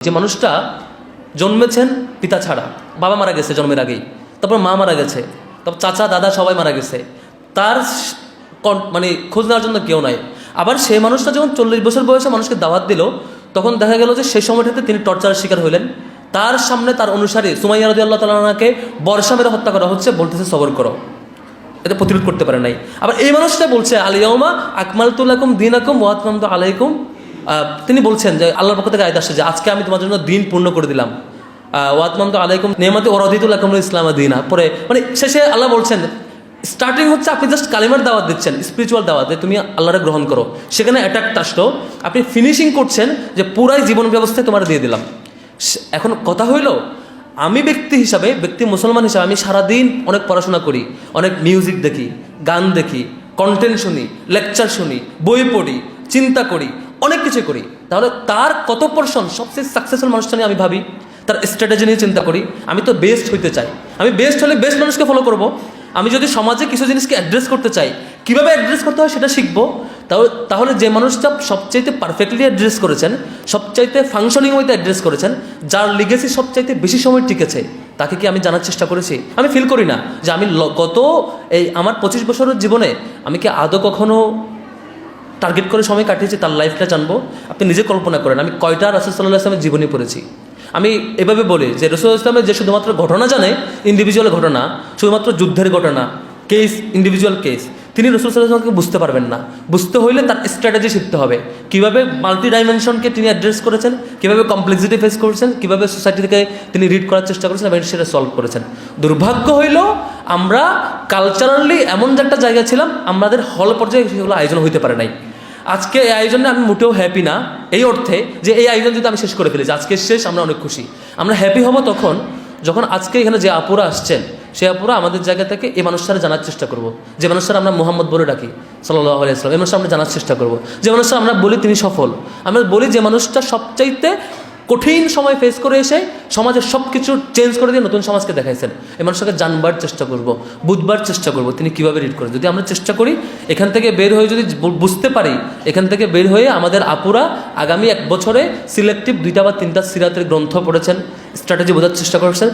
যে মানুষটা জন্মেছেন পিতা ছাড়া, বাবা মারা গেছে জন্মের আগেই, তারপর মা মারা গেছে, তারপর চাচা দাদা সবাই মারা গেছে, তার মানে খোঁজ নেওয়ার জন্য কেউ নাই। আবার সেই মানুষটা যখন 40 বছর বয়সে মানুষকে দাওয়াত দিল, তখন দেখা গেল যে সেই সময়টাতে তিনি টর্চারের শিকার হইলেন। তার সামনে তার অনুসারী সুমাইয়া রাদিয়াল্লাহু তাআলা আনহাকে বর্ষা মেরে হত্যা করা হচ্ছে, বলতেছে সবর করো, এটা প্রতিরোধ করতে পারে নাই। আবার এই মানুষটা বলছে আল ইয়াউমা আকমালতু লাকুম দীনাকুম ওয়া আতমামতু আলাইকুম, তিনি বলছেন যে আল্লাহর পক্ষ থেকে আয়াত আসছে যে আজকে আমি তোমার জন্য দিন পূর্ণ করে দিলাম, ওয়া আতমামতু আলাইকুম নি'মাতি ওয়া রাদিতু লাকুমুল ইসলাম দীনা। পরে মানে শেষে আল্লাহ বলছেন, স্টার্টিং হচ্ছে আপনি জাস্ট কালিমার দাওয়াত দিচ্ছেন, স্পিরিচুয়াল দাওয়াত, যে তুমি আল্লাহরে গ্রহণ করো, সেখানে অ্যাটাকটা আসলো, আপনি ফিনিশিং করছেন যে পুরাই জীবন ব্যবস্থায় তোমার দিয়ে দিলাম। এখন কথা হইল, আমি ব্যক্তি মুসলমান হিসাবে আমি সারাদিন অনেক পড়াশোনা করি, অনেক মিউজিক দেখি, গান দেখি, কন্টেন্ট শুনি, লেকচার শুনি, বই পড়ি, চিন্তা করি, অনেক কিছু করি, তাহলে তার কত পার্সেন্ট সবচেয়ে সাকসেসফুল মানুষটা নিয়ে আমি ভাবি, তার স্ট্র্যাটেজি নিয়ে চিন্তা করি। আমি তো বেস্ট হইতে চাই, আমি বেস্ট হলে বেস্ট মানুষকে ফলো করব। আমি যদি সমাজে কিছু জিনিসকে অ্যাড্রেস করতে চাই, কীভাবে অ্যাড্রেস করতে হয় সেটা শিখবো। তাহলে যে মানুষটা সবচাইতে পারফেক্টলি অ্যাড্রেস করেছেন, সবচাইতে ফাংশনিং ওয়েতে অ্যাড্রেস করেছেন, যার লিগেসি সবচাইতে বেশি সময় টিকেছে, তাকে কি আমি জানার চেষ্টা করেছি? আমি ফিল করি না যে আমি গত এই আমার 25 বছরের জীবনে আমি কি আদৌ কখনো টার্গেট করে সময় কাটিয়েছি তার লাইফটা জানবো। আপনি নিজে কল্পনা করেন আমি কয়টা রাসূল সাল্লাল্লাহু আলাইহি ওয়াসাল্লামের জীবনী পড়েছি। আমি এভাবে বলি যে রাসূল ইসলামের যে শুধুমাত্র ঘটনা জানে, ইন্ডিভিজুয়াল ঘটনা, শুধুমাত্র যুদ্ধের ঘটনা, কেস, ইন্ডিভিজুয়াল কেস, তিনি রাসূল সাল্লাল্লাহু আলাইহি ওয়াসাল্লামকে বুঝতে পারবেন না। বুঝতে হইলে তার স্ট্র্যাটেজি শিখতে হবে, কীভাবে মাল্টি ডাইমেনশনকে তিনি অ্যাড্রেস করেছেন, কীভাবে কমপ্লেক্সিটি ফেস করেছেন, কীভাবে সোসাইটি থেকে তিনি রিড করার চেষ্টা করেছেন এবং সেটা সলভ করেছেন। দুর্ভাগ্য হইল আমরা কালচারালি এমন যে একটা জায়গা ছিলাম, আমাদের হল পর্যায়ে সেগুলো আয়োজন হইতে পারে নাই। আজকে এই আয়োজনে আমি মোটেও হ্যাপি না, এই অর্থে যে এই আয়োজন যদি আমি শেষ করে ফেলেছি, আজকে শেষ, আমরা অনেক খুশি। আমরা হ্যাপি হব তখন যখন আজকে এখানে যে আপুরা আসছেন, সে আপুরা আমাদের জায়গা থেকে এই মানুষটারা জানার চেষ্টা করব, যে মানুষটারা আমরা মুহাম্মদ বলে ডাকি সাল্লাল্লাহু আলাইহি ওয়াসাল্লাম, এই মানুষটা আমরা জানার চেষ্টা করব। যে মানুষটা আমরা বলি তিনি সফল, আমরা বলি যে মানুষটা সবচাইতে কঠিন সময় ফেস করে এসে সমাজের সব কিছু চেঞ্জ করে দিয়ে নতুন সমাজকে দেখাইছেন, এই মানুষটাকে জানবার চেষ্টা করব, বুঝবার চেষ্টা করব তিনি কীভাবে রিড করেন। যদি আমরা চেষ্টা করি এখান থেকে বের হয়ে, যদি বুঝতে পারি, এখান থেকে বের হয়ে আমাদের আপুরা আগামী 1 বছরে সিলেক্টিভ 2টা বা 3টা সিরাতের গ্রন্থ পড়েছেন, স্ট্র্যাটেজি বোঝার চেষ্টা করেছেন।